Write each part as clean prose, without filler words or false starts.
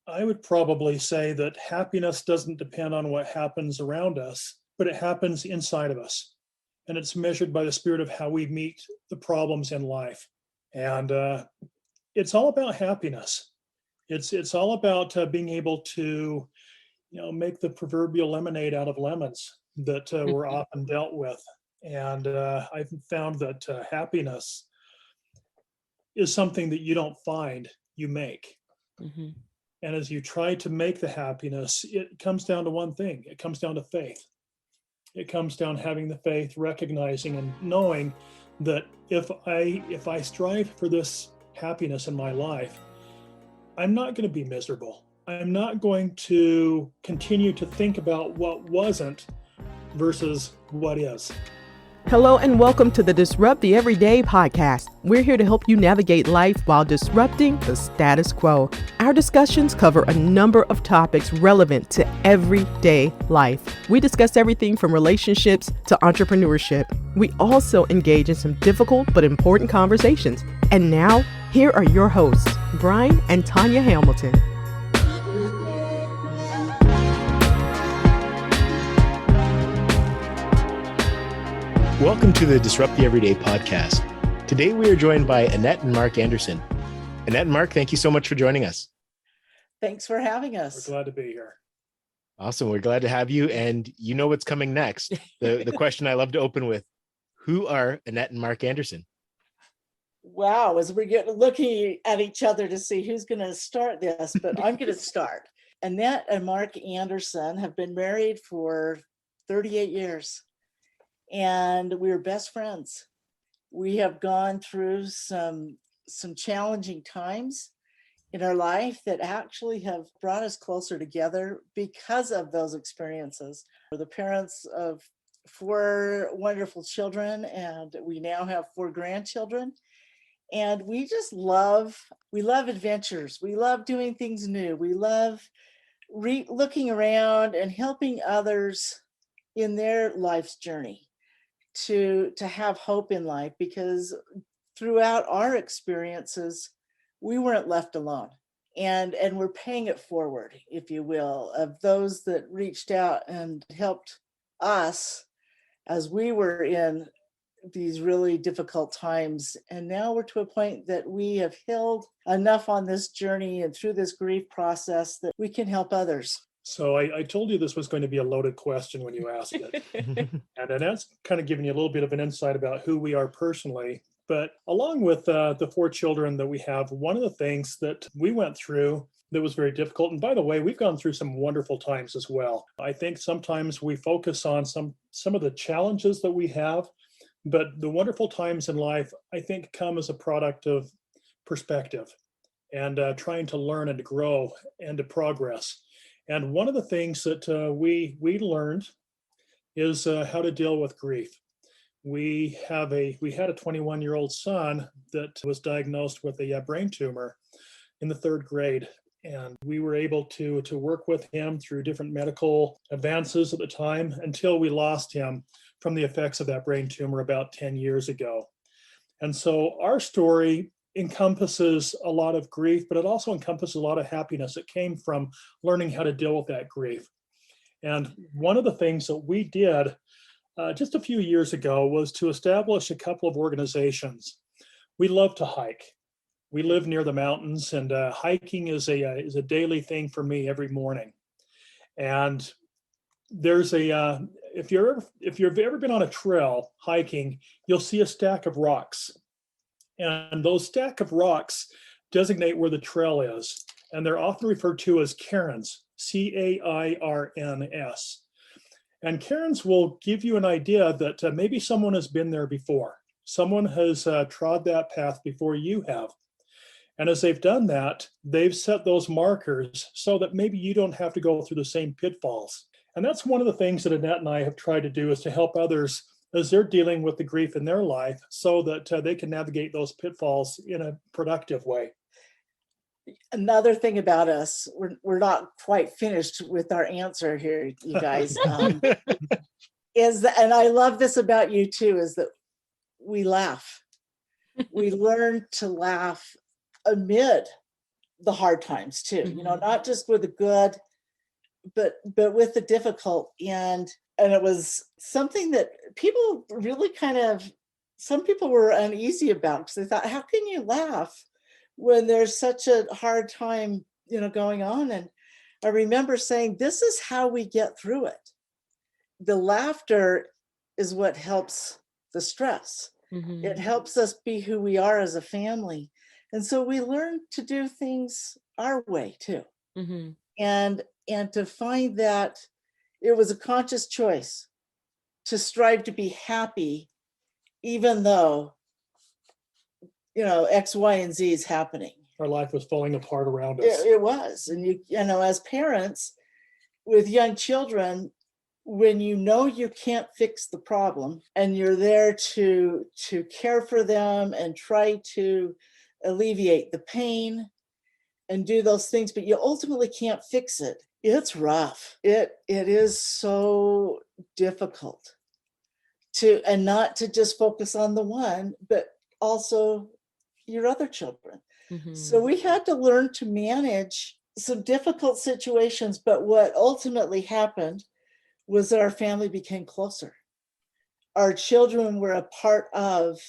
I would probably say that happiness doesn't depend on what happens around us, but it happens inside of us. And it's measured by the spirit of how we meet the problems in life. And it's all about happiness. It's all about being able to, make the proverbial lemonade out of lemons that we're often dealt with. And I've found that happiness is something that you don't find, you make. Mhm. And as you try to make the happiness, it comes down to one thing. It comes down to faith. It comes down having the faith, recognizing and knowing that if I strive for this happiness in my life, I'm not going to be miserable. I'm not going to continue to think about what wasn't versus what is. Hello and welcome to the Disrupt the Everyday podcast. We're here to help you navigate life while disrupting the status quo. Our discussions cover a number of topics relevant to everyday life. We discuss everything from relationships to entrepreneurship. We also engage in some difficult but important conversations. And now, here are your hosts, Brian and Tanya Hamilton. Welcome to the Disrupt the Everyday podcast. Today we are joined by Annette and Mark Anderson. Annette and Mark, thank you so much for joining us. Thanks for having us. We're glad to be here. Awesome. We're glad to have you. And you know what's coming next. The question I love to open with, who are Annette and Mark Anderson? Wow, as we're looking at each other to see who's going to start this, but I'm going to start. Annette and Mark Anderson have been married for 38 years. And we're best friends. We have gone through some challenging times in our life that actually have brought us closer together because of those experiences. We're the parents of 4 wonderful children, and we now have 4 grandchildren. And we just love adventures. We love doing things new. We love looking around and helping others in their life's journey to have hope in life, because throughout our experiences, we weren't left alone. And we're paying it forward, if you will, of those that reached out and helped us as we were in these really difficult times. And now we're to a point that we have healed enough on this journey and through this grief process that we can help others. So I told you this was going to be a loaded question when you asked it. And that's kind of giving you a little bit of an insight about who we are personally. But along with the 4 children that we have, one of the things that we went through that was very difficult, and by the way, we've gone through some wonderful times as well. I think sometimes we focus on some of the challenges that we have, but the wonderful times in life, I think, come as a product of perspective and trying to learn and to grow and to progress. And one of the things that we learned is how to deal with grief. We had a 21-year-old son that was diagnosed with a brain tumor in the 3rd grade. And we were able to work with him through different medical advances at the time until we lost him from the effects of that brain tumor about 10 years ago. And so our story encompasses a lot of grief, but it also encompasses a lot of happiness that came from learning how to deal with that grief. And one of the things that we did just a few years ago was to establish a couple of organizations. We love to hike. We live near the mountains, and hiking is a daily thing for me every morning. And there's if you've ever been on a trail hiking, you'll see a stack of rocks. And those stack of rocks designate where the trail is. And they're often referred to as cairns, cairns. And cairns will give you an idea that maybe someone has been there before. Someone has trod that path before you have. And as they've done that, they've set those markers so that maybe you don't have to go through the same pitfalls. And that's one of the things that Annette and I have tried to do, is to help others as they're dealing with the grief in their life so that they can navigate those pitfalls in a productive way. Another thing about us, we're not quite finished with our answer here, you guys, is that, and I love this about you too, is that we laugh. We learn to laugh amid the hard times too, not just with the good, but with the difficult. And it was something that people really some people were uneasy about, because they thought, how can you laugh when there's such a hard time, going on? And I remember saying, this is how we get through it. The laughter is what helps the stress. It helps us be who we are as a family. And so we learn to do things our way too. And to find that it was a conscious choice to strive to be happy, even though, X, Y, and Z is happening. Our life was falling apart around us. It was. And as parents with young children, when you can't fix the problem and you're there to care for them and try to alleviate the pain and do those things, but you ultimately can't fix it, it's rough. It is so difficult and not to just focus on the one, but also your other children. So we had to learn to manage some difficult situations, but what ultimately happened was that our family became closer. Our children were a part of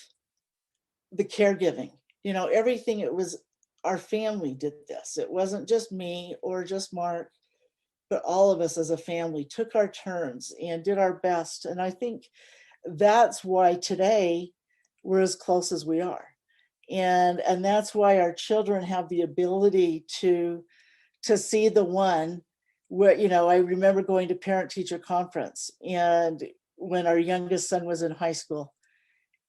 the caregiving. Everything, it was our family did this. It wasn't just me or just Mark, but all of us as a family took our turns and did our best. And I think that's why today we're as close as we are. And that's why our children have the ability to see the one. I remember going to parent-teacher conference, and when our youngest son was in high school,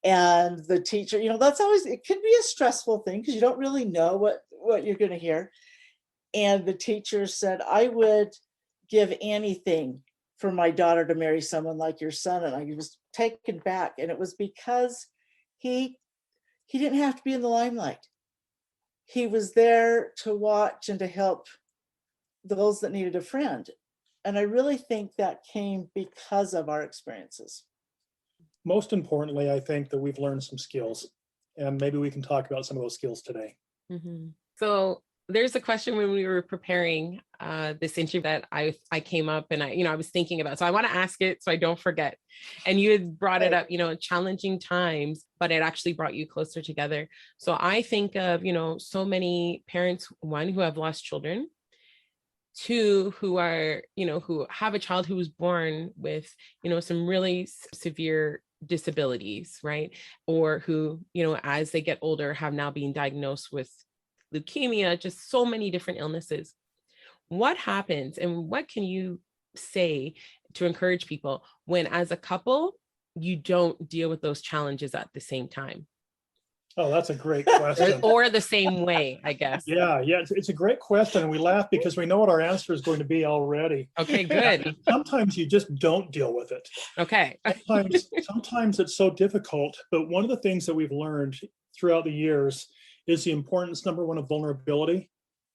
and the teacher, that's always, it can be a stressful thing because you don't really know what you're going to hear. And the teacher said, I would give anything for my daughter to marry someone like your son. And I was taken back, and it was because he didn't have to be in the limelight. He was there to watch and to help those that needed a friend. And I really think that came because of our experiences. Most importantly, I think that we've learned some skills, and maybe we can talk about some of those skills today. So there's a question when we were preparing this interview that I came up and I was thinking about. So I want to ask it so I don't forget. And you had brought it up, challenging times, but it actually brought you closer together. So I think of, so many parents, one, who have lost children, two, who are, who have a child who was born with, some really severe disabilities, right? Or who, as they get older, have now been diagnosed with leukemia, just so many different illnesses. What happens and what can you say to encourage people when, as a couple, you don't deal with those challenges at the same time? Oh, that's a great question. Or the same way, I guess. Yeah, it's a great question. And we laugh because we know what our answer is going to be already. Okay, good. Sometimes you just don't deal with it. Okay. Sometimes it's so difficult. But one of the things that we've learned throughout the years is the importance, number one, of vulnerability.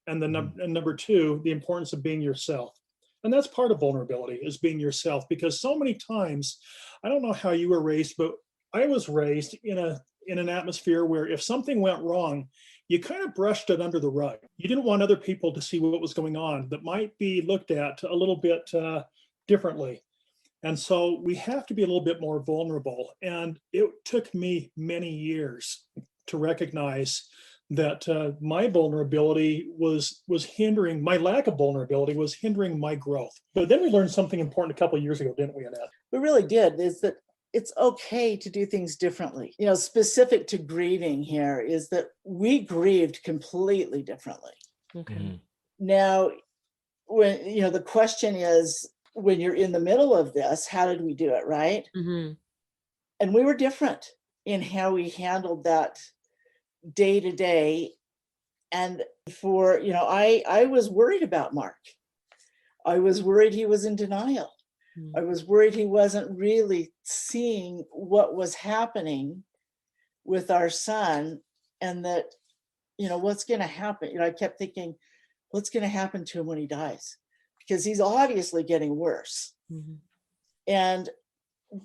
And number two, the importance of being yourself. And that's part of vulnerability, is being yourself. Because so many times, I don't know how you were raised, but I was raised in an atmosphere where if something went wrong, you kind of brushed it under the rug. You didn't want other people to see what was going on that might be looked at a little bit differently. And so we have to be a little bit more vulnerable. And it took me many years to recognize that my vulnerability was hindering, my lack of vulnerability was hindering my growth. But then we learned something important a couple of years ago, didn't we, Annette? We really did, is that it's okay to do things differently. Specific to grieving here is that we grieved completely differently. Okay. Now, when, the question is, when you're in the middle of this, how did we do it, right? And we were different in how we handled that day to day. And for, I was worried about Mark. I was worried he was in denial. I was worried he wasn't really seeing what was happening with our son, and that, what's going to happen? I kept thinking, what's going to happen to him when he dies? Because he's obviously getting worse. And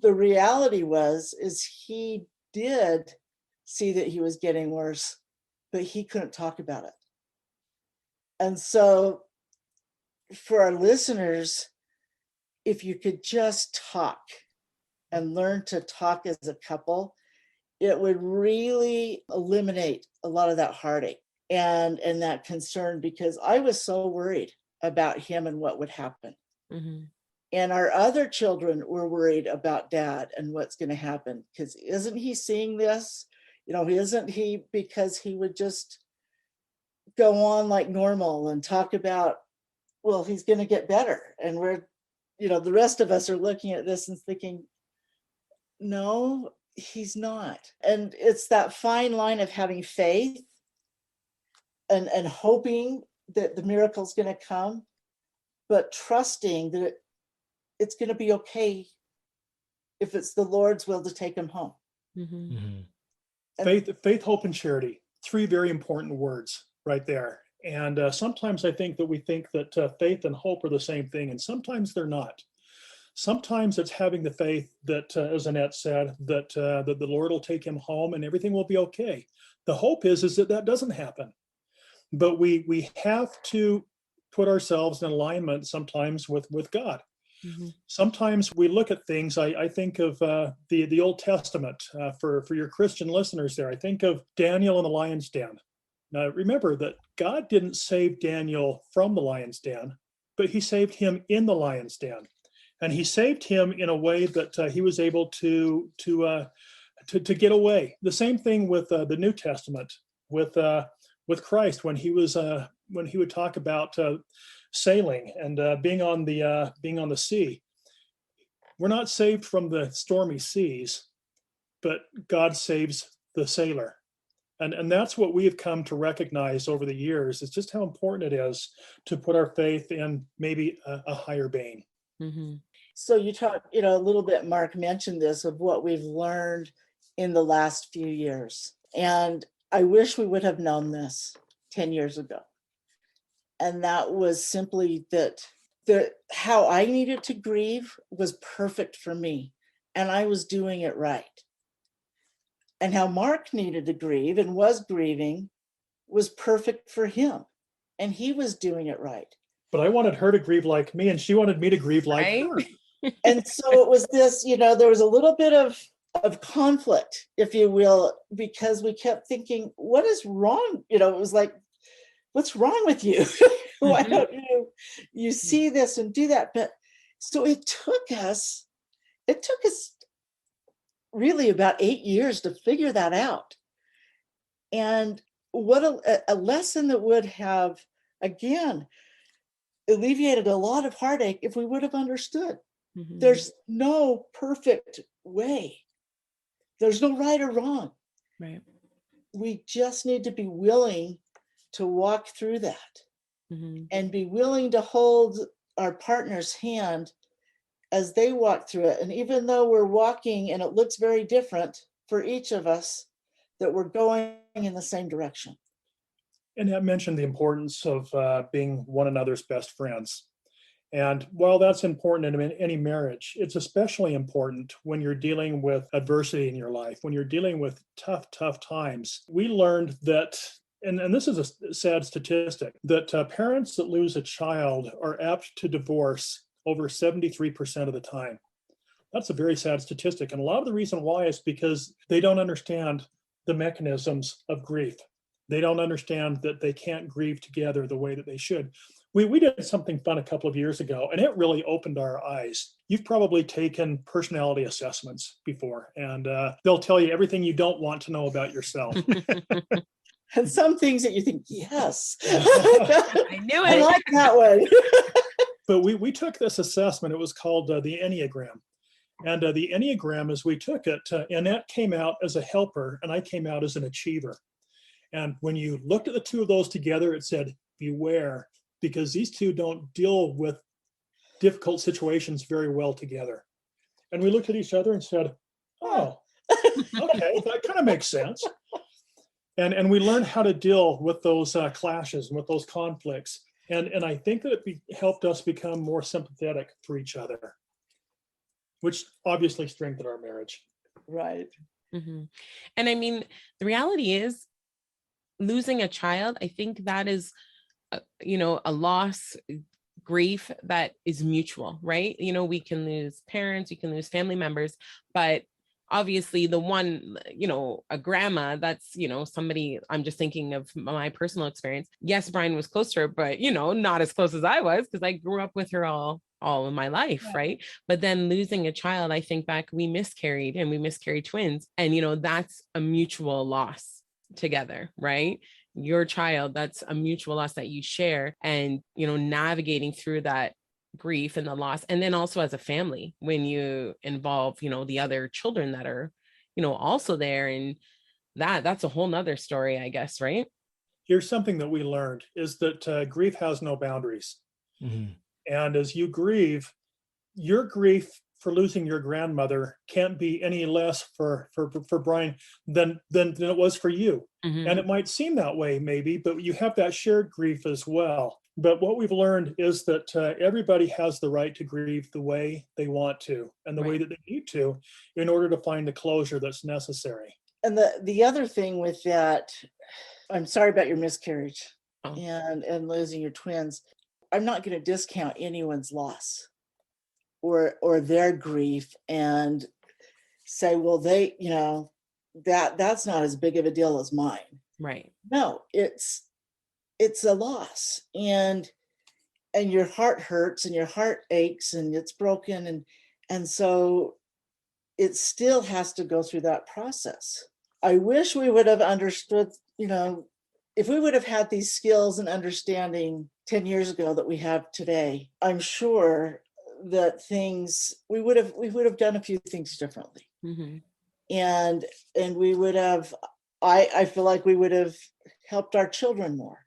the reality is he did see that he was getting worse, but he couldn't talk about it. And so for our listeners, if you could just talk and learn to talk as a couple, it would really eliminate a lot of that heartache and that concern, because I was so worried about him and what would happen. Mm-hmm. And our other children were worried about Dad and what's going to happen, because isn't he seeing this? Isn't he, because he would just go on like normal and talk about, well, he's going to get better. And we're, the rest of us are looking at this and thinking, no, he's not. And it's that fine line of having faith and hoping that the miracle's going to come, but trusting that it's going to be okay if it's the Lord's will to take him home. Mm-hmm. Mm-hmm. Faith, hope, and charity. 3 very important words right there. And sometimes I think that we think that faith and hope are the same thing, and sometimes they're not. Sometimes it's having the faith that, as Annette said, that the Lord will take him home and everything will be okay. The hope is that doesn't happen. But we have to put ourselves in alignment sometimes with God. Mm-hmm. Sometimes we look at things. I think of the Old Testament for your Christian listeners there. I think of Daniel in the lion's den. Now remember that God didn't save Daniel from the lion's den, but he saved him in the lion's den, and he saved him in a way that he was able to get away. The same thing with the New Testament with Christ when he would talk about sailing and being on the sea. We're not saved from the stormy seas, but God saves the sailor. And that's what we have come to recognize over the years, is just how important it is to put our faith in maybe a higher vein. Mm-hmm. So you talked, a little bit, Mark mentioned this, of what we've learned in the last few years. And I wish we would have known this 10 years ago. And that was simply that how I needed to grieve was perfect for me, and I was doing it right. And how Mark needed to grieve and was grieving was perfect for him, and he was doing it right. But I wanted her to grieve like me, and she wanted me to grieve like her. And so it was this, there was a little bit of conflict, if you will, because we kept thinking, what is wrong? It was like, what's wrong with you? Why don't you see this and do that? But so it took us really about 8 years to figure that out. And what a lesson that would have, again, alleviated a lot of heartache if we would have understood. Mm-hmm. There's no perfect way. There's no right or wrong. Right. We just need to be willing to walk through that, mm-hmm. and be willing to hold our partner's hand as they walk through it. And even though we're walking and it looks very different for each of us, that we're going in the same direction. And I mentioned the importance of being one another's best friends. And while that's important in any marriage, it's especially important when you're dealing with adversity in your life, when you're dealing with tough times. We learned that, and this is a sad statistic, that parents that lose a child are apt to divorce over 73% of the time. That's a very sad statistic. And a lot of the reason why is because they don't understand the mechanisms of grief. They don't understand that they can't grieve together the way that they should. We did something fun a couple of years ago, and it really opened our eyes. You've probably taken personality assessments before, and they'll tell you everything you don't want to know about yourself. And some things that you think, yes. I knew it. I like that one. But we took this assessment. It was called the Enneagram. And the Enneagram, as we took it, Annette came out as a helper, and I came out as an achiever. And when you looked at the two of those together, it said, beware, because these two don't deal with difficult situations very well together. And we looked at each other and said, oh, okay, that kind of makes sense. And we learned how to deal with those clashes and with those conflicts. And I think that it helped us become more sympathetic for each other, which obviously strengthened our marriage. Right. Mm-hmm. And I mean, the reality is, losing a child, I think that is a loss, grief that is mutual, right? We can lose parents, we can lose family members, but obviously the one, a grandma, that's, somebody, I'm just thinking of my personal experience. Yes, Brian was close to her, but, not as close as I was, because I grew up with her all in my life, right? But then losing a child, I think back, we miscarried twins. And, that's a mutual loss together, right? Your child, that's a mutual loss that you share, and, navigating through that grief and the loss. And then also as a family, when you involve, the other children that are, also there, and that's a whole nother story, I guess, right? Here's something that we learned is that grief has no boundaries. Mm-hmm. And as you grieve, your grief for losing your grandmother can't be any less for Brian than it was for you. Mm-hmm. And it might seem that way maybe, but you have that shared grief as well. But what we've learned is that everybody has the right to grieve the way they want to and the way that they need to in order to find the closure that's necessary. And the other thing with that, I'm sorry about your miscarriage and losing your twins. I'm not going to discount anyone's loss or their grief and say, well, they, that's not as big of a deal as mine. Right. No, it's a loss, and your heart hurts and your heart aches and it's broken. And so it still has to go through that process. I wish we would have understood, if we would have had these skills and understanding 10 years ago that we have today, I'm sure that we would have done a few things differently. Mm-hmm. And we would have, I feel like we would have helped our children more.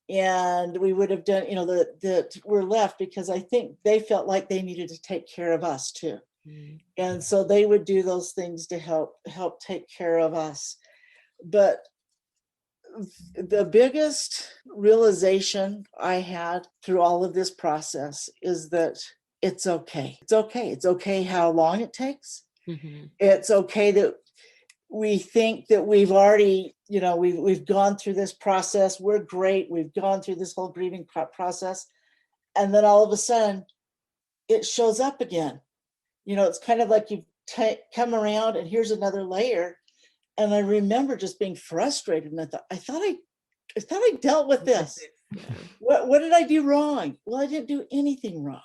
And we would have done, that we're left because I think they felt like they needed to take care of us too. Mm-hmm. And so they would do those things to help take care of us. But the biggest realization I had through all of this process is that it's okay. It's okay. It's okay how long it takes. Mm-hmm. It's okay that we think that we've already, we've gone through this process. We're great. We've gone through this whole grieving process. And then all of a sudden it shows up again. It's kind of like you come around and here's another layer. And I remember just being frustrated. And I thought I dealt with this. What did I do wrong? Well, I didn't do anything wrong.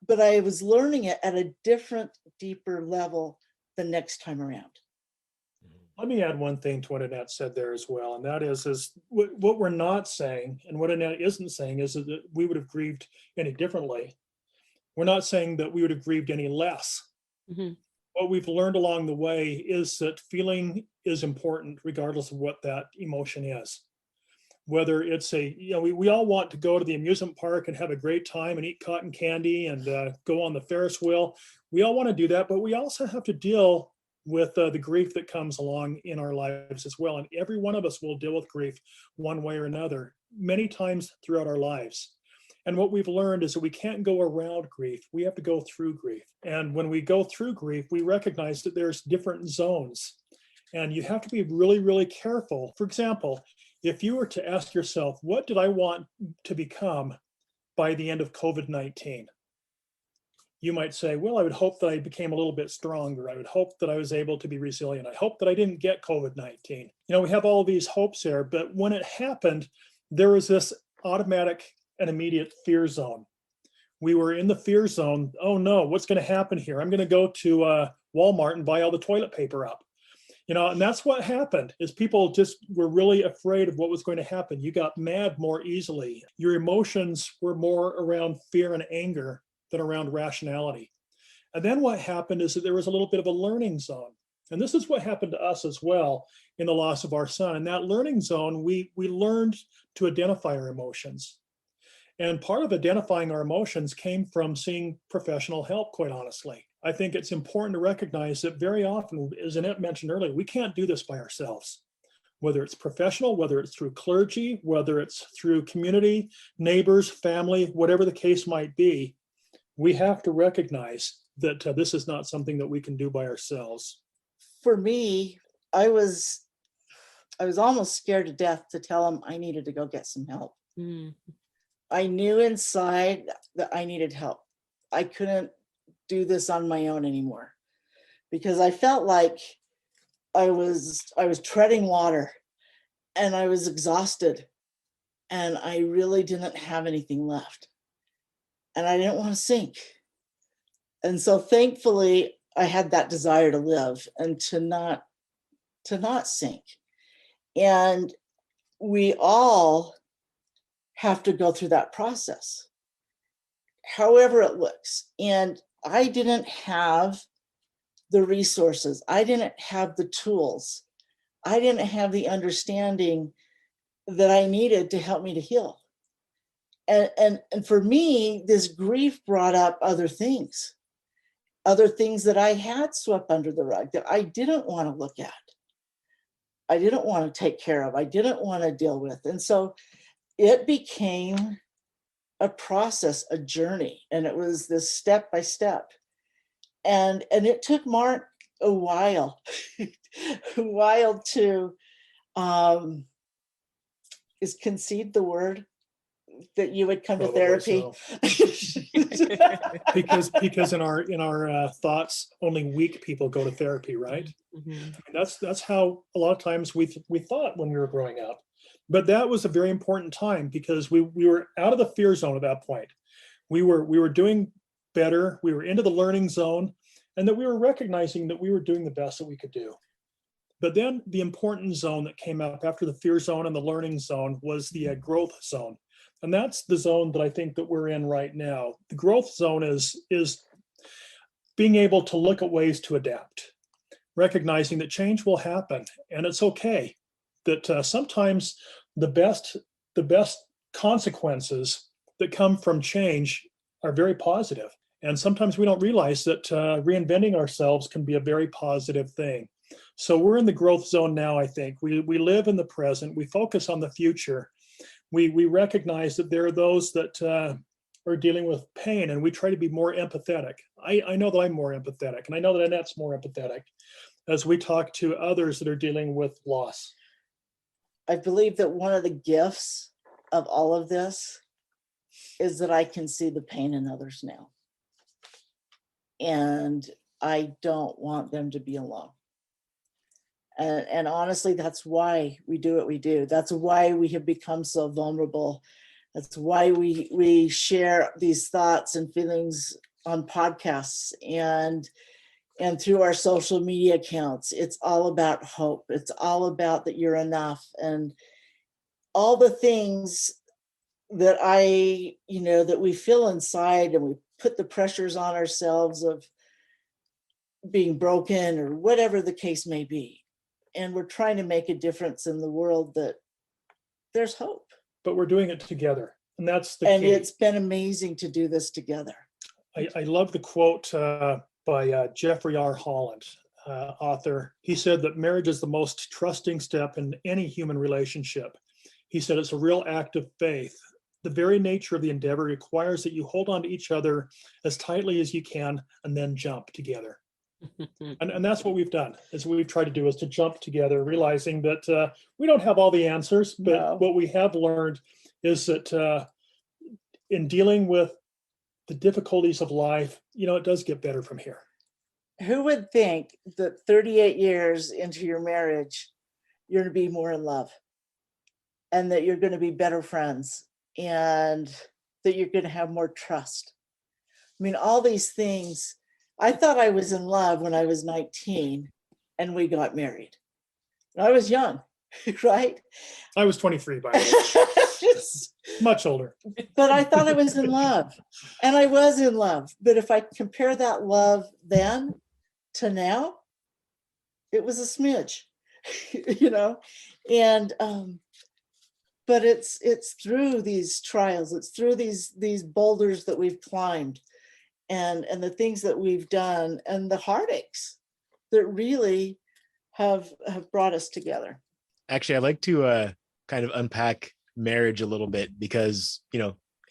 But I was learning it at a different, deeper level the next time around. Let me add one thing to what Annette said there as well. And that is what we're not saying, and what Annette isn't saying, is that we would have grieved any differently. We're not saying that we would have grieved any less. Mm-hmm. What we've learned along the way is that feeling is important regardless of what that emotion is. Whether it's we all want to go to the amusement park and have a great time and eat cotton candy and go on the Ferris wheel. We all want to do that, but we also have to deal with the grief that comes along in our lives as well. And every one of us will deal with grief one way or another, many times throughout our lives. And what we've learned is that we can't go around grief. We have to go through grief. And when we go through grief, we recognize that there's different zones. And you have to be really, really careful. For example, if you were to ask yourself, what did I want to become by the end of COVID-19? You might say, well, I would hope that I became a little bit stronger. I would hope that I was able to be resilient. I hope that I didn't get COVID-19. We have all these hopes there, but when it happened, there was this automatic and immediate fear zone. We were in the fear zone. Oh no, what's going to happen here? I'm going to go to Walmart and buy all the toilet paper up. And that's what happened, is people just were really afraid of what was going to happen. You got mad more easily. Your emotions were more around fear and anger than around rationality. And then what happened is that there was a little bit of a learning zone. And this is what happened to us as well in the loss of our son. In that learning zone, we learned to identify our emotions. And part of identifying our emotions came from seeing professional help, quite honestly. I think it's important to recognize that very often, as Annette mentioned earlier, we can't do this by ourselves. Whether it's professional, whether it's through clergy, whether it's through community, neighbors, family, whatever the case might be, we have to recognize that this is not something that we can do by ourselves. For me, I was almost scared to death to tell him I needed to go get some help. Mm. I knew inside that I needed help. I couldn't do this on my own anymore because I felt like I was treading water and I was exhausted and I really didn't have anything left and I didn't want to sink. And so thankfully I had that desire to live and to not sink. And we all have to go through that process, however it looks. And I didn't have the resources. I didn't have the tools. I didn't have the understanding that I needed to help me to heal. And for me, this grief brought up other things that I had swept under the rug that I didn't want to look at. I didn't want to take care of. I didn't want to deal with. And so it became a process, a journey. And it was this step by step. And it took Mark a while, to, is concede the word that you would come Probably to therapy? So. because in our thoughts, only weak people go to therapy, right? Mm-hmm. That's how a lot of times we thought when we were growing up. But that was a very important time because we were out of the fear zone at that point. We were doing better. We were into the learning zone, and that we were recognizing that we were doing the best that we could do. But then the important zone that came up after the fear zone and the learning zone was the growth zone. And that's the zone that I think that we're in right now. The growth zone is being able to look at ways to adapt, recognizing that change will happen and it's okay. That sometimes the best consequences that come from change are very positive. And sometimes we don't realize that reinventing ourselves can be a very positive thing. So we're in the growth zone now, I think. We live in the present. We focus on the future. We recognize that there are those that are dealing with pain, and we try to be more empathetic. I know that I'm more empathetic, and I know that Annette's more empathetic as we talk to others that are dealing with loss. I believe that one of the gifts of all of this is that I can see the pain in others now. And I don't want them to be alone. And honestly, that's why we do what we do. That's why we have become so vulnerable. That's why we share these thoughts and feelings on podcasts and through our social media accounts. It's all about hope. It's all about that you're enough. And all the things that that we feel inside, and we put the pressures on ourselves of being broken or whatever the case may be. And we're trying to make a difference in the world, that there's hope. But we're doing it together. And that's the And key. it's been amazing to do this together. I love the quote by Jeffrey R. Holland, author. He said that marriage is the most trusting step in any human relationship. He said it's a real act of faith. The very nature of the endeavor requires that you hold on to each other as tightly as you can and then jump together. And that's what we've done, is what we've tried to do, is to jump together, realizing that we don't have all the answers, but No. what we have learned is that in dealing with the difficulties of life, it does get better from here. Who would think that 38 years into your marriage, you're going to be more in love, and that you're going to be better friends, and that you're going to have more trust? I mean, all these things. I thought I was in love when I was 19 and we got married. I was young, right? I was 23, by the way. Much older. But I thought I was in love, and I was in love. But if I compare that love then to now, it was a smidge, and but it's through these trials, it's through these boulders that we've climbed, and the things that we've done, and the heartaches that really have brought us together. Actually, I'd like to kind of unpack marriage a little bit, because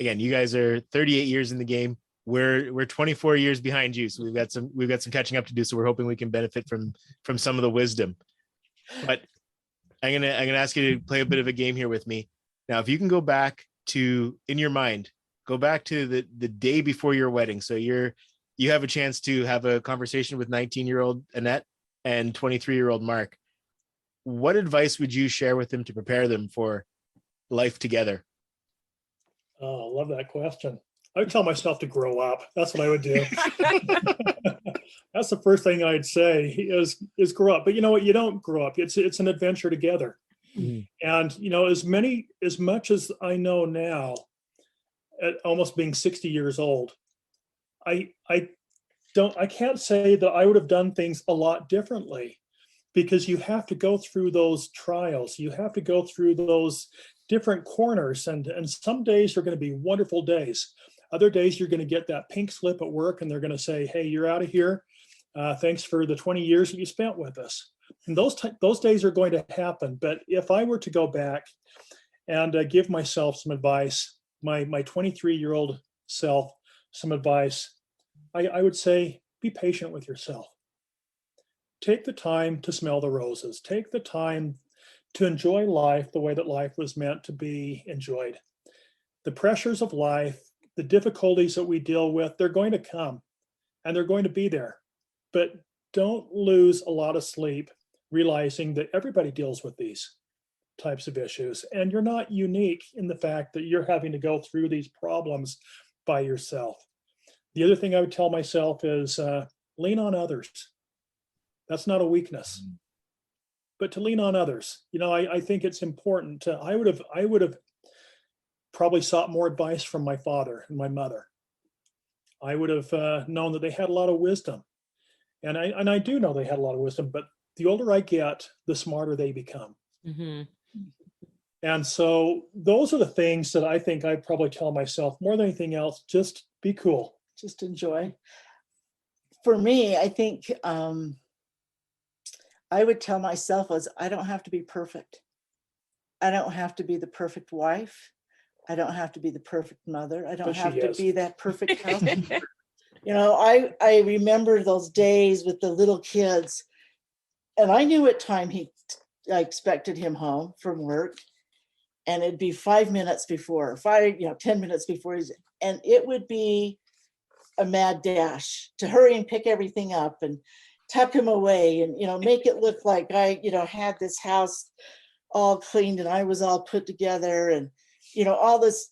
again, you guys are 38 years in the game. We're 24 years behind you, so we've got some catching up to do. So we're hoping we can benefit from some of the wisdom. But I'm gonna ask you to play a bit of a game here with me. Now, if you can go back to, in your mind, go back to the day before your wedding. So you have a chance to have a conversation with 19-year-old Annette and 23-year-old Mark. What advice would you share with them to prepare them for life together? Oh, I love that question. I would tell myself to grow up. That's what I would do. That's the first thing I'd say is grow up. But you know what? You don't grow up. It's an adventure together. Mhm. And you know, as much as I know now, at almost being 60 years old, I can't say that I would have done things a lot differently, because you have to go through those trials. You have to go through those different corners, and some days are going to be wonderful days. Other days you're going to get that pink slip at work, and they're going to say, "Hey, you're out of here. Thanks for the 20 years that you spent with us." And those days are going to happen. But if I were to go back and give myself some advice, my 23-year-old self some advice, I would say, be patient with yourself. Take the time to smell the roses. Take the time to enjoy life the way that life was meant to be enjoyed. The pressures of life, the difficulties that we deal with, they're going to come and they're going to be there. But don't lose a lot of sleep realizing that everybody deals with these types of issues, and you're not unique in the fact that you're having to go through these problems by yourself. The other thing I would tell myself is lean on others. That's not a weakness, but to lean on others. You know, I think it's important to, I would have probably sought more advice from my father and my mother. I would have known that they had a lot of wisdom. And I do know they had a lot of wisdom, but the older I get, the smarter they become. Mm-hmm. And so those are the things that I think I'd probably tell myself more than anything else. Just be cool. Just enjoy. For me, I think I would tell myself was, I don't have to be perfect. I don't have to be the perfect wife. I don't have to be the perfect mother. I don't But she have to is. be that perfect housekeeper. You know, I remember those days with the little kids, and I knew what time I expected him home from work, and it'd be 5 minutes before, 10 minutes before and it would be a mad dash to hurry and pick everything up and tuck him away and, make it look like I, had this house all cleaned and I was all put together and, all this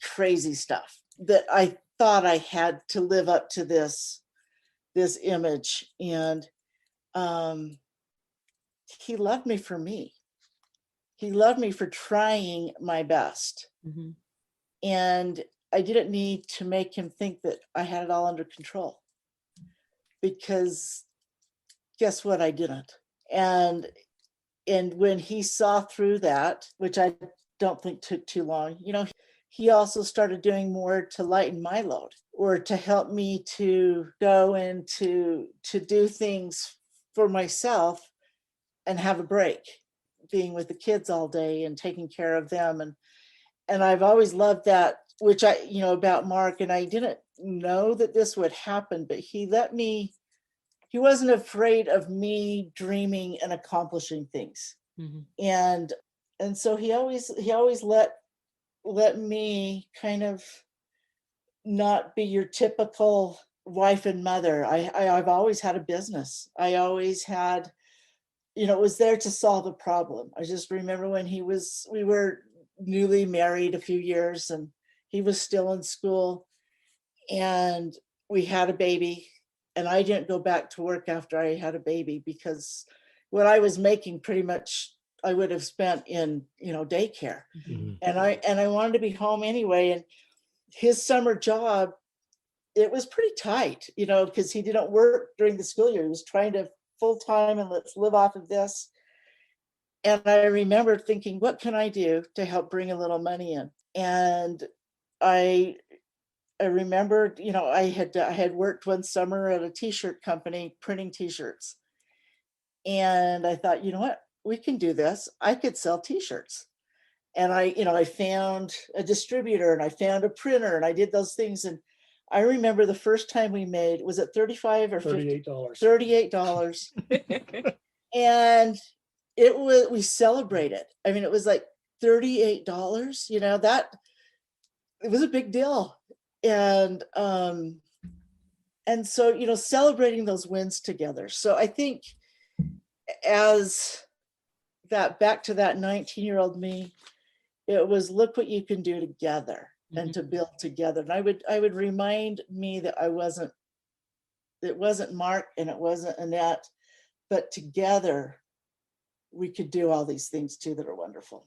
crazy stuff that I thought I had to live up to this image. And he loved me for me. He loved me for trying my best. Mm-hmm. And I didn't need to make him think that I had it all under control, because guess what? I didn't. And when he saw through that, which I don't think took too long, he also started doing more to lighten my load, or to help me to go and to do things for myself and have a break, being with the kids all day and taking care of them. And I've always loved that, which about Mark, and I didn't know that this would happen, but he wasn't afraid of me dreaming and accomplishing things. Mm-hmm. And so he always let me kind of not be your typical wife and mother. I've always had a business. I always had, it was there to solve a problem. I just remember when we were newly married a few years and he was still in school, and we had a baby, and I didn't go back to work after I had a baby, because what I was making pretty much I would have spent in, daycare. Mm-hmm. And I wanted to be home anyway. And his summer job, it was pretty tight, because he didn't work during the school year. He was trying to full time and let's live off of this. And I remember thinking, what can I do to help bring a little money in? And I remembered, I had worked one summer at a t-shirt company printing t-shirts. And I thought, you know what, we can do this. I could sell t-shirts. And I found a distributor and I found a printer and I did those things. And I remember the first time we made, was it $35 or $50? $38. And we celebrated. I mean, it was like $38, that it was a big deal. And so, you know, celebrating those wins together. So I think as that, back to that 19-year-old me, it was, look what you can do together and to build together. And I would remind me that it wasn't Mark and it wasn't Annette, but together we could do all these things too that are wonderful.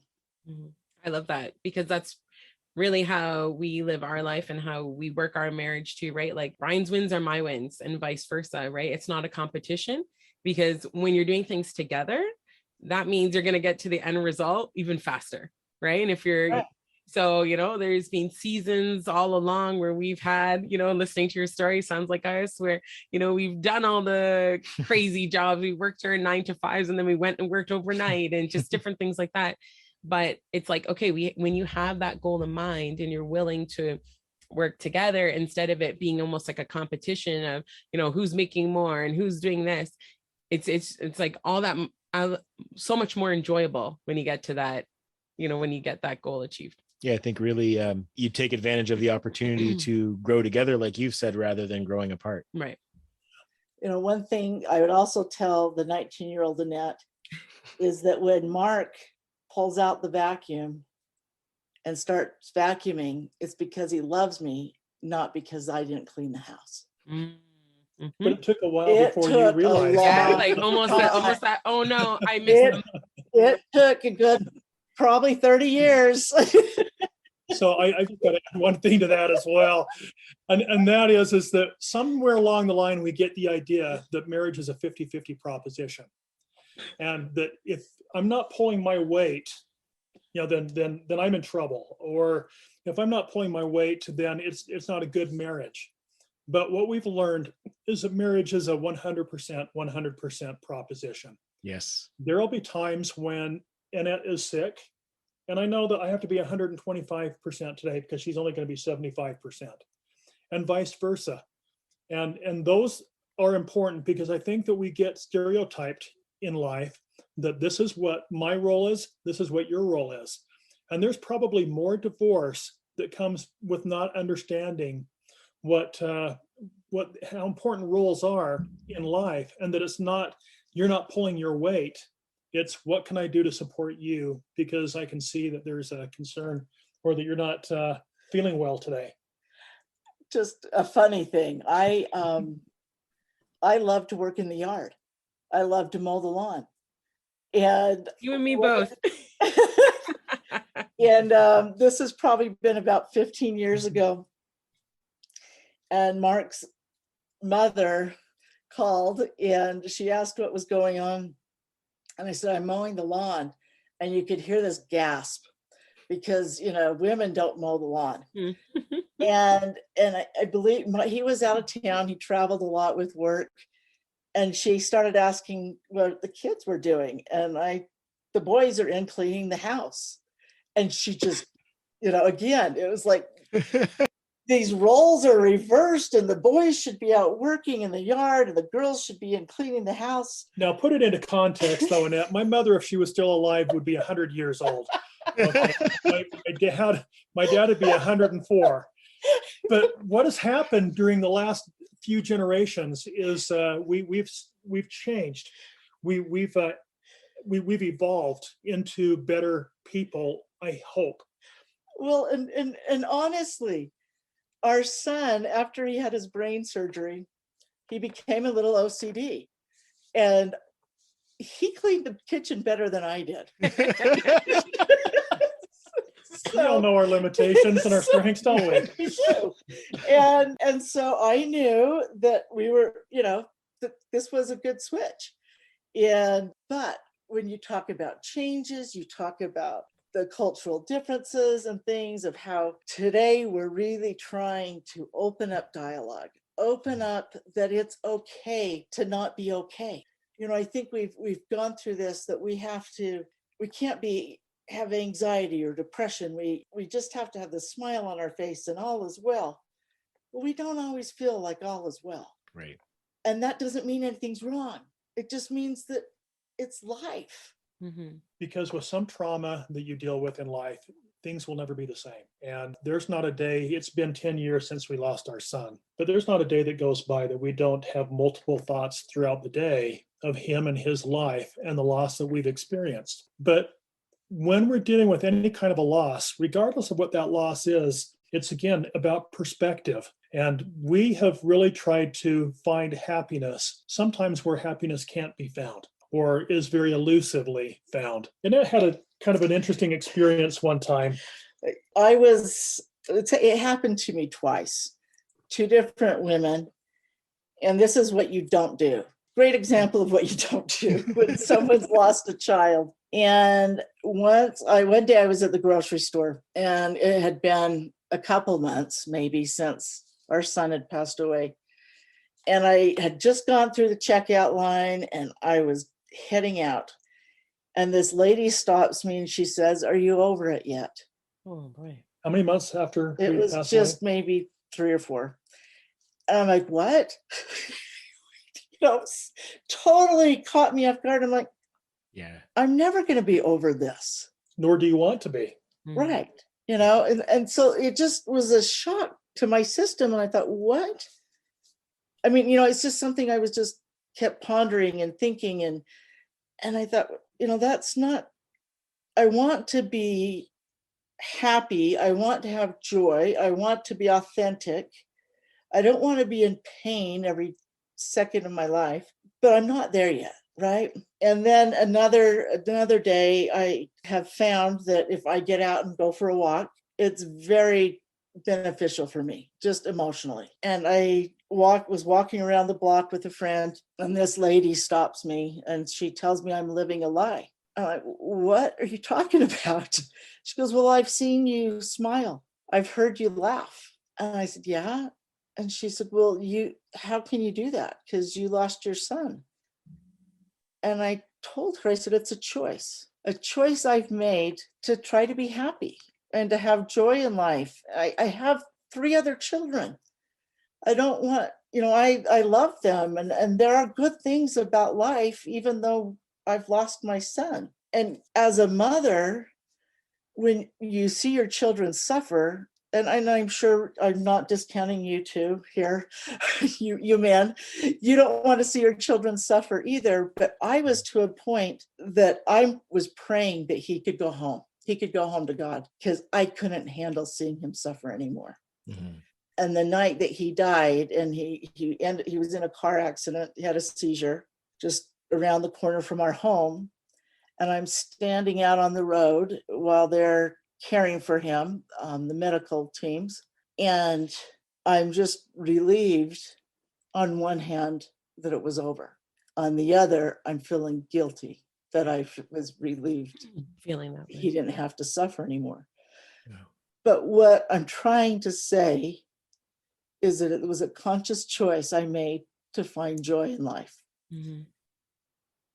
I love that, because that's really how we live our life and how we work our marriage too, right? Like Brian's wins are my wins and vice versa, right? It's not a competition, because when you're doing things together, that means you're going to get to the end result even faster, right? And if you're, right. So, you know, there's been seasons all along where we've had, you know, listening to your story, sounds like us, where, you know, we've done all the crazy jobs. We worked our 9 to 5s and then we went and worked overnight and just different things like that. But it's like, okay, when you have that goal in mind and you're willing to work together, instead of it being almost like a competition of, you know, who's making more and who's doing this, it's like all that so much more enjoyable when you get to that, you know, when you get that goal achieved. Yeah, I think really you take advantage of the opportunity to grow together, like you've said, rather than growing apart. Right. You know, one thing I would also tell the 19-year-old Annette is that when Mark pulls out the vacuum and starts vacuuming, it's because he loves me, not because I didn't clean the house. But it took a while before you realized. Yeah, like almost that. Oh no, I missed it took a good probably 30 years. So I just got to add one thing to that as well. And that is that somewhere along the line, we get the idea that marriage is a 50-50 proposition. And that if I'm not pulling my weight, you know, then I'm in trouble. Or if I'm not pulling my weight, then it's not a good marriage. But what we've learned is that marriage is a 100% proposition. Yes. There will be times when Annette is sick, and I know that I have to be 125% today because she's only going to be 75%, and vice versa. And those are important, because I think that we get stereotyped in life that this is what my role is, this is what your role is. And there's probably more divorce that comes with not understanding how important roles are in life, and that it's not, you're not pulling your weight. It's what can I do to support you, because I can see that there's a concern or that you're not feeling well today. Just a funny thing. I love to work in the yard. I love to mow the lawn. And you and me both. And this has probably been about 15 years ago. And Mark's mother called and she asked what was going on. And I said, I'm mowing the lawn. And you could hear this gasp, because, you know, women don't mow the lawn. And I believe he was out of town. He traveled a lot with work. And she started asking what the kids were doing. And the boys are in cleaning the house. And she just, you know, again, it was like, these roles are reversed, and the boys should be out working in the yard and the girls should be in cleaning the house. Now put it into context though, Annette. My mother, if she was still alive, would be 100 years old. Okay. My dad would be 104. But what has happened during the last few generations is we've changed. We've evolved into better people, I hope. Well, and honestly, our son, after he had his brain surgery, he became a little OCD, and he cleaned the kitchen better than I did. We all know our limitations and our strengths, don't we? We do. And so I knew that we were, you know, that this was a good switch. But when you talk about changes, you talk about the cultural differences and things of how today we're really trying to open up dialogue, open up that it's okay to not be okay. You know, I think we've gone through this, that we can't have anxiety or depression. We just have to have the smile on our face and all is well. But we don't always feel like all is well. Right. And that doesn't mean anything's wrong. It just means that it's life. Because with some trauma that you deal with in life, things will never be the same. And there's not a day, it's been 10 years since we lost our son, but there's not a day that goes by that we don't have multiple thoughts throughout the day of him and his life and the loss that we've experienced. But when we're dealing with any kind of a loss, regardless of what that loss is, it's again about perspective. And we have really tried to find happiness sometimes where happiness can't be found or is very elusively found. And I had a kind of an interesting experience one time. It happened to me twice, two different women. And this is what you don't do. Great example of what you don't do when someone's lost a child. And one day I was at the grocery store, and it had been a couple months maybe since our son had passed away. And I had just gone through the checkout line and I was heading out. And this lady stops me and she says, "Are you over it yet?" Oh boy. How many months after It he was passed just away? maybe 3 or 4. And I'm like, what? Totally caught me off guard. I'm like, Yeah. I'm never going to be over this. Nor do you want to be. Right. And so it just was a shock to my system. And I thought, what? I mean, it's just something I was just kept pondering and thinking. And I thought, that's not, I want to be happy. I want to have joy. I want to be authentic. I don't want to be in pain every second of my life, but I'm not there yet. Right. And then another day, I have found that if I get out and go for a walk, it's very beneficial for me, just emotionally. And I was walking around the block with a friend, and this lady stops me and she tells me I'm living a lie. I'm like, what are you talking about? She goes, well, I've seen you smile. I've heard you laugh. And I said, yeah. And she said, well, how can you do that? Because you lost your son. And I told her, I said, it's a choice I've made to try to be happy and to have joy in life. I have 3 other children. I don't want, I love them. And there are good things about life, even though I've lost my son. And as a mother, when you see your children suffer, and I'm sure I'm not discounting you two here, you men, you don't want to see your children suffer either. But I was to a point that I was praying that he could go home. He could go home to God, because I couldn't handle seeing him suffer anymore. Mm-hmm. And the night that he died, and he was in a car accident, he had a seizure just around the corner from our home. And I'm standing out on the road while they're caring for him, the medical teams. And I'm just relieved on one hand that it was over. On the other, I'm feeling guilty that I was relieved. Feeling that way. He didn't have to suffer anymore. No. But what I'm trying to say is that it was a conscious choice I made to find joy in life. Mm-hmm.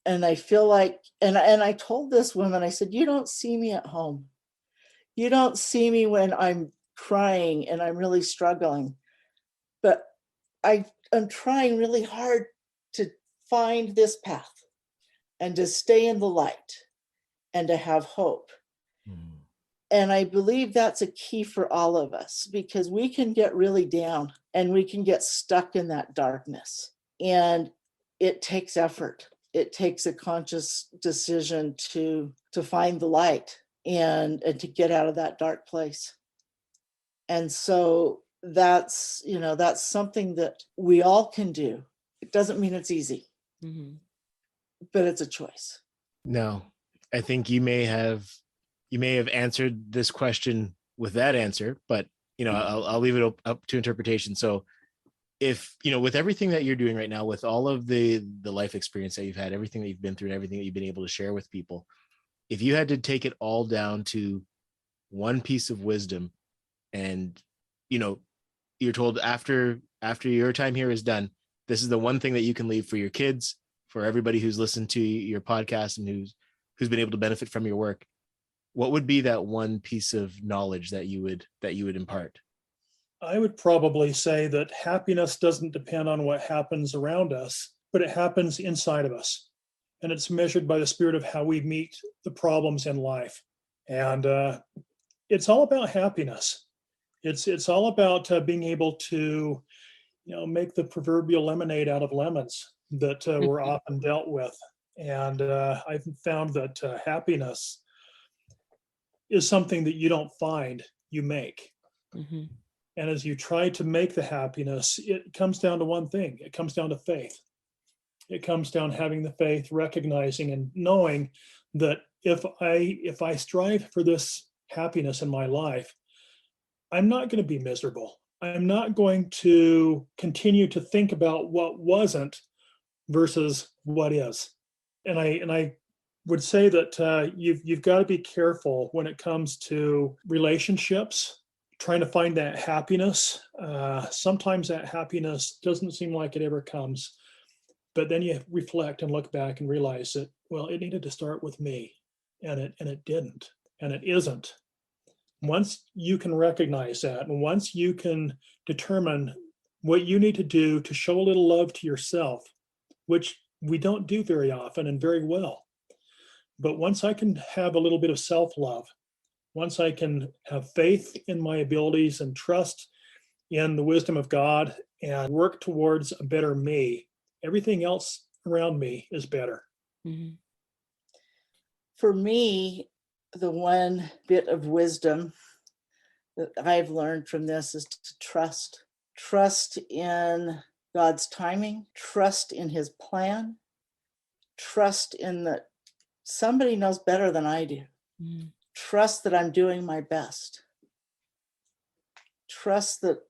And I feel like, and I told this woman, I said, you don't see me at home. You don't see me when I'm crying and I'm really struggling. But I'm trying really hard to find this path and to stay in the light and to have hope. Mm. And I believe that's a key for all of us, because we can get really down and we can get stuck in that darkness. And it takes effort. It takes a conscious decision to find the light and to get out of that dark place. And so that's something that we all can do. It doesn't mean it's easy, mm-hmm. but it's a choice. No, I think you may have answered this question with that answer, but I'll leave it up to interpretation. So if, with everything that you're doing right now, with all of the life experience that you've had, everything that you've been through and everything that you've been able to share with people, if you had to take it all down to one piece of wisdom, and, you're told after your time here is done, this is the one thing that you can leave for your kids, for everybody who's listened to your podcast and who's been able to benefit from your work, what would be that one piece of knowledge that you would impart? I would probably say that happiness doesn't depend on what happens around us, but it happens inside of us. And it's measured by the spirit of how we meet the problems in life. And it's all about happiness. It's all about being able to, make the proverbial lemonade out of lemons that we're often dealt with. And I've found that happiness is something that you don't find, you make. Mhm. And as you try to make the happiness, it comes down to one thing. It comes down to faith. It comes down having the faith, recognizing and knowing that if I strive for this happiness in my life, I'm not going to be miserable. I'm not going to continue to think about what wasn't versus what is. And I would say that you've got to be careful when it comes to relationships, trying to find that happiness. Sometimes that happiness doesn't seem like it ever comes, but then you reflect and look back and realize that, well, it needed to start with me, and it didn't, and it isn't. Once you can recognize that, and once you can determine what you need to do to show a little love to yourself, which we don't do very often and very well. But once I can have a little bit of self-love, once I can have faith in my abilities and trust in the wisdom of God and work towards a better me, everything else around me is better. Mhm. For me, the one bit of wisdom that I've learned from this is to trust. Trust in God's timing, trust in his plan, trust in that somebody knows better than I do. Mhm. Trust that I'm doing my best. Trust that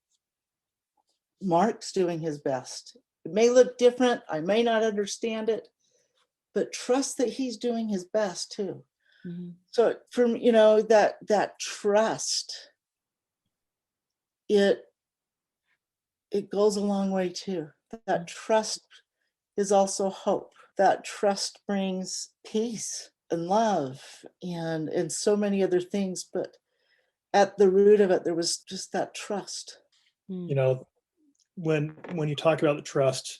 Mark's doing his best. It may look different, I may not understand it, but trust that he's doing his best too. Mhm. So from that trust, it goes a long way too. That trust is also hope. That trust brings peace and love and so many other things, but at the root of it there was just that trust. You know, when you talk about the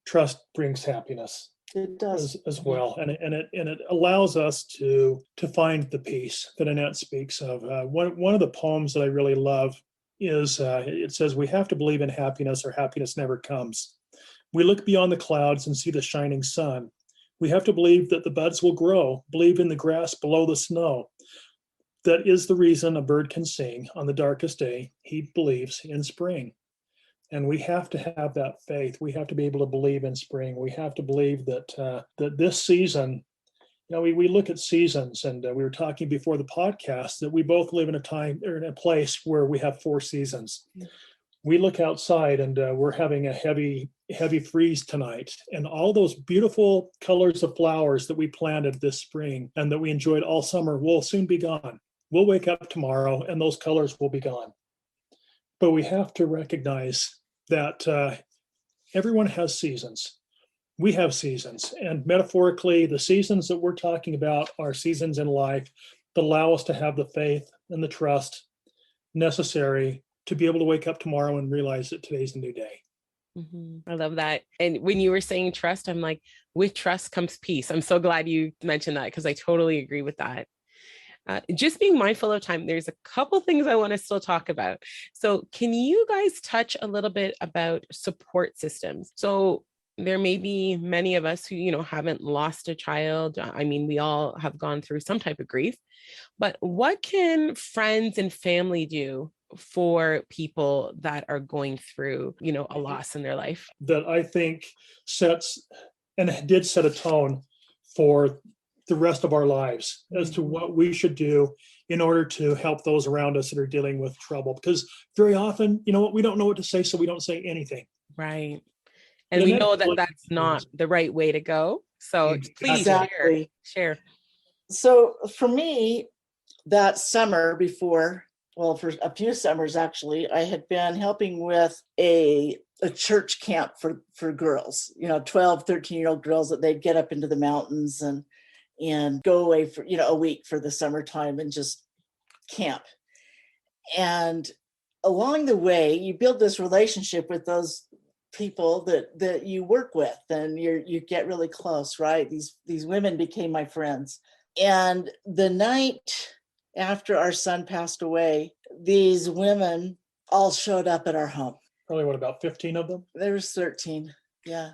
trust brings happiness It does. as well, and it allows us to find the peace that Annette speaks of. One of the poems that I really love is it says, "We have to believe in happiness, or happiness never comes. We look beyond the clouds and see the shining sun. We have to believe that the buds will grow, believe in the grass below the snow. That is the reason a bird can sing on the darkest day. He believes in spring." And we have to have that faith. We have to be able to believe in spring. We have to believe that that this season, we look at seasons, and we were talking before the podcast that we both live in a time or in a place where we have 4 seasons. We look outside, and we're having a heavy freeze tonight, and all those beautiful colors of flowers that we planted this spring and that we enjoyed all summer will soon be gone. We'll wake up tomorrow and those colors will be gone. But we have to recognize that everyone has seasons. We have seasons, and metaphorically, the seasons that we're talking about are seasons in life that allow us to have the faith and the trust necessary to be able to wake up tomorrow and realize that today's a new day. I love that. And when you were saying trust, I'm like, with trust comes peace. I'm so glad you mentioned that, because I totally agree with that. Just being mindful of time, there's a couple things I want to still talk about. So can you guys touch a little bit about support systems? So there may be many of us who, haven't lost a child. I mean, we all have gone through some type of grief, but what can friends and family do for people that are going through, a loss in their life? That I think sets and did set a tone for the rest of our lives as to what we should do in order to help those around us that are dealing with trouble. Because very often, we don't know what to say, so we don't say anything. Right. And we know that that's not the right way to go. So please share. So for me, that summer before, well, for a few summers actually, I had been helping with a church camp for girls, 12, 13-year-old girls, that they'd get up into the mountains and go away for, a week for the summertime and just camp. And along the way, you build this relationship with those people that you work with, and you get really close, right? These women became my friends. And the night after our son passed away, these women all showed up at our home. Probably what, about 15 of them? There was 13. Yeah.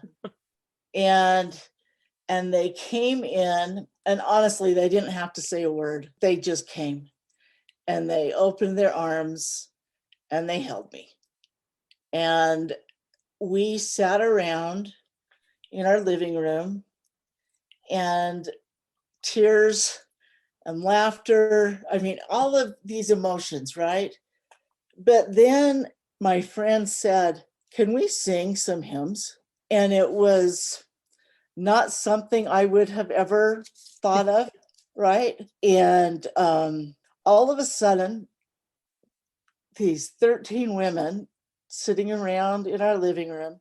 And they came in, and honestly, they didn't have to say a word. They just came and they opened their arms and they held me. And we sat around in our living room, and tears and laughter. I mean, all of these emotions, right? But then my friend said, "Can we sing some hymns?" And it was not something I would have ever thought of, right? And all of a sudden, these 13 women sitting around in our living room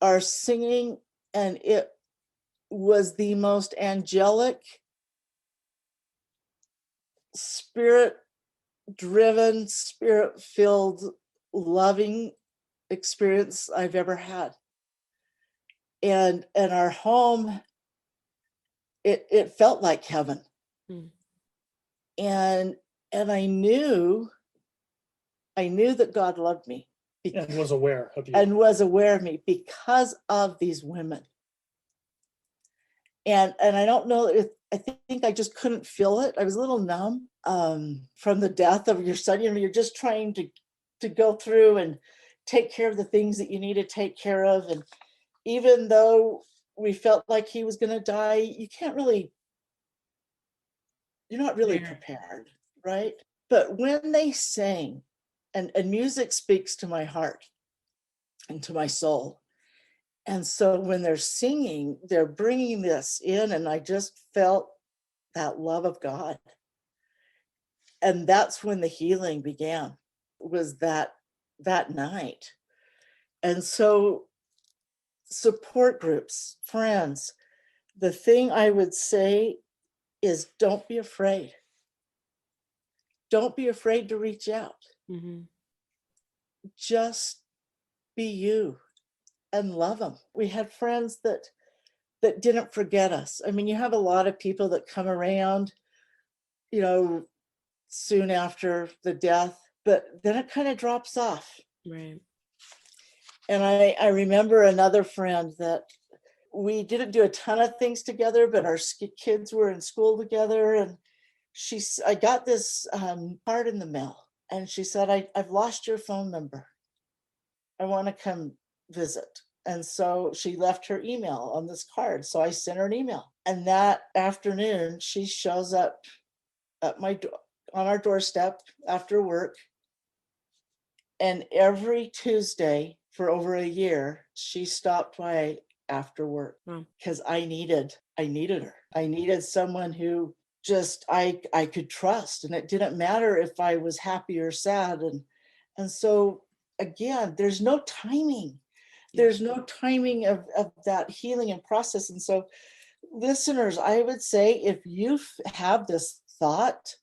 are singing, and it was the most angelic, spirit-driven, spirit-filled, loving experience I've ever had. And our home, it felt like heaven. Mm. And I knew that God loved me And was aware of you. and was aware of me because of these women. And I don't know if, I think I just couldn't feel it. I was a little numb from the death of your son. You know, you're just trying to go through and take care of the things that you need to take care of. And even though we felt like he was going to die, you're not really prepared, right? But when they sang, and music speaks to my heart and to my soul. And so when they're singing, they're bringing this in, and I just felt that love of God. And that's when the healing began, was that night. And so support groups, friends, the thing I would say is don't be afraid. Don't be afraid to reach out. Mm-hmm. Just be you and love them. We had friends that didn't forget us. I mean, you have a lot of people that come around, you know, soon after the death, but then it kind of drops off. Right. And I remember another friend that we didn't do a ton of things together, but our kids were in school together. And I got this card in the mail, and she said, I've lost your phone number. I want to come visit. And so she left her email on this card. So I sent her an email. And that afternoon, she shows up at my door, on our doorstep after work. And every Tuesday for over a year, she stopped by after work because I needed her. I needed someone who just I could trust, and it didn't matter if I was happy or sad. And so again, there's no timing. There's no timing of that healing and process. And so listeners, I would say, if you have this thought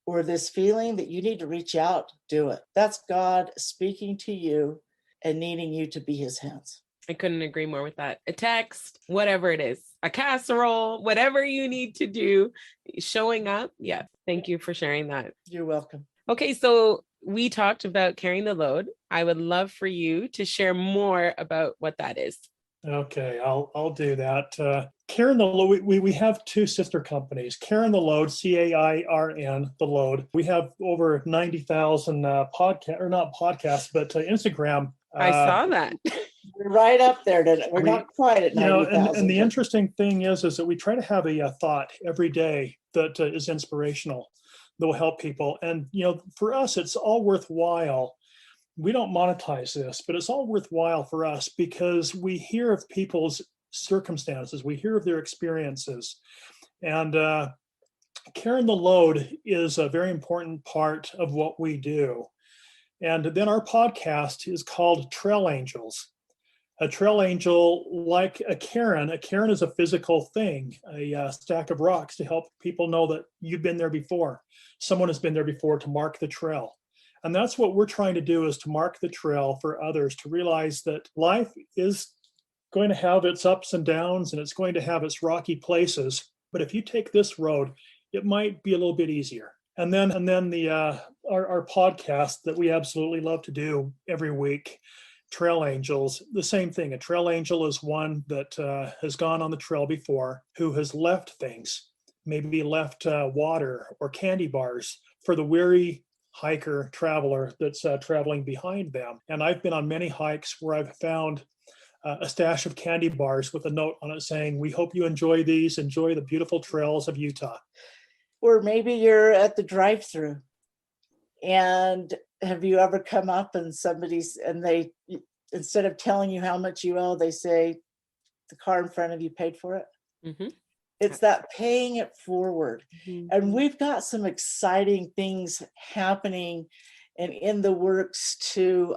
or this feeling that you need to reach out, do it. That's God speaking to you and needing you to be his hands. I couldn't agree more with that. A text, whatever it is, a casserole, whatever you need to do, showing up. Yeah. Thank you for sharing that. You're welcome. Okay. So we talked about carrying the load. I would love for you to share more about what that is. Okay, I'll do that. Cairn the Load, we have two sister companies, Cairn the Load, CAIRN, the Load. We have over 90,000 podcasts, but Instagram. I saw that. We're right up there. We're not quite at 90,000. And the interesting thing is that we try to have a thought every day that is inspirational, that will help people. And, for us, it's all worthwhile. We don't monetize this, but it's all worthwhile for us because we hear of people's circumstances. We hear of their experiences. And Cairn the Load is a very important part of what we do. And then our podcast is called Trail Angels. A trail angel, like a cairn is a physical thing, a stack of rocks to help people know that you've been there before. Someone has been there before to mark the trail. And that's what we're trying to do, is to mark the trail for others, to realize that life is going to have its ups and downs, and it's going to have its rocky places. But if you take this road, it might be a little bit easier. And then the our podcast that we absolutely love to do every week, Trail Angels, the same thing. A trail angel is one that has gone on the trail before, who has left things, maybe left water or candy bars for the weary hiker, traveler that's traveling behind them. And I've been on many hikes where I've found a stash of candy bars with a note on it saying, "We hope you enjoy these, enjoy the beautiful trails of Utah." Or maybe you're at the drive-through, and have you ever come up and they, instead of telling you how much you owe, they say, "The car in front of you paid for it." Mm-hmm. It's that paying it forward. Mm-hmm. And we've got some exciting things happening and in the works to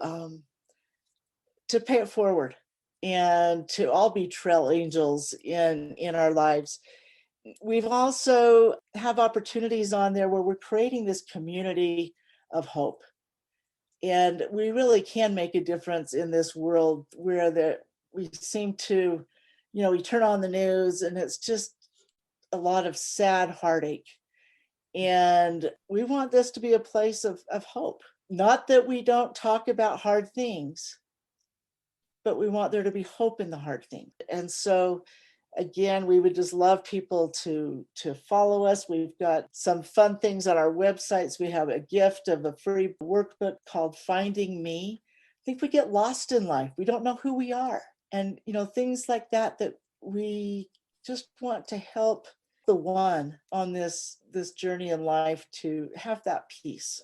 pay it forward and to all be trail angels in our lives. We've also have opportunities on there where we're creating this community of hope. And we really can make a difference in this world where we seem to, we turn on the news and it's just a lot of sad heartache. And we want this to be a place of hope. Not that we don't talk about hard things, but we want there to be hope in the hard thing. And so, again, we would just love people to follow us. We've got some fun things on our websites. We have a gift of a free workbook called Finding Me. I think we get lost in life. We don't know who we are. And, things like that we just want to help the one on this journey in life to have that peace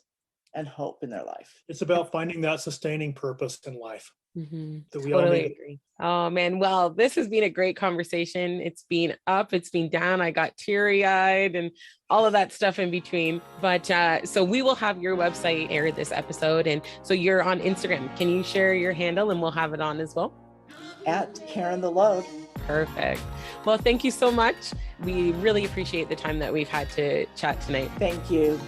and hope in their life. It's about finding that sustaining purpose in life. Mm-hmm. That we all Totally need. agree. Oh man, well, this has been a great conversation. It's been up, it's been down. I got teary-eyed and all of that stuff in between. But so we will have your website air this episode, and so you're on Instagram. Can you share your handle and we'll have it on as well? At Cairn the Load. Perfect. Well, thank you so much. We really appreciate the time that we've had to chat tonight. Thank you.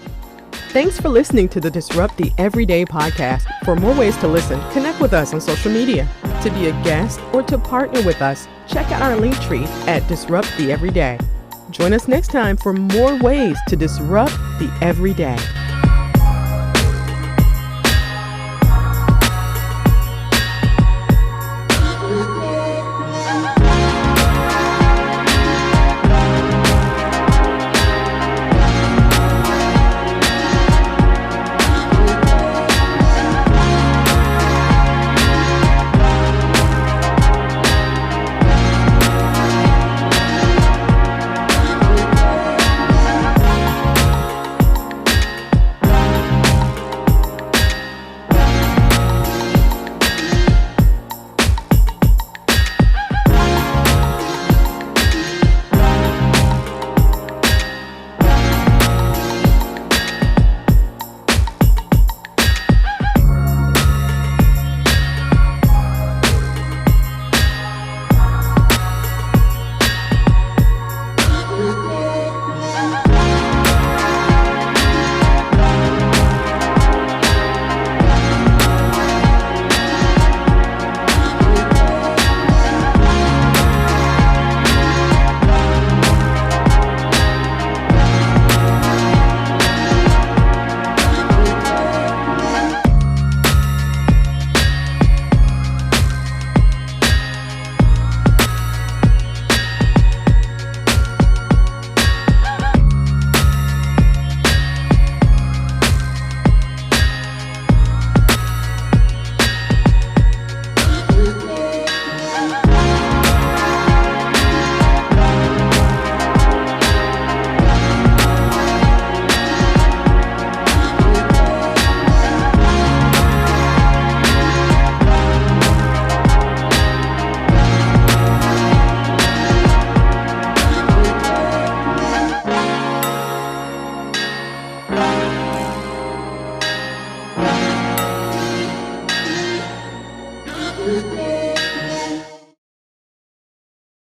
Thanks for listening to the Disrupt the Everyday podcast. For more ways to listen, connect with us on social media. To be a guest or to partner with us, check out our link tree at Disrupt the Everyday. Join us next time for more ways to disrupt the everyday.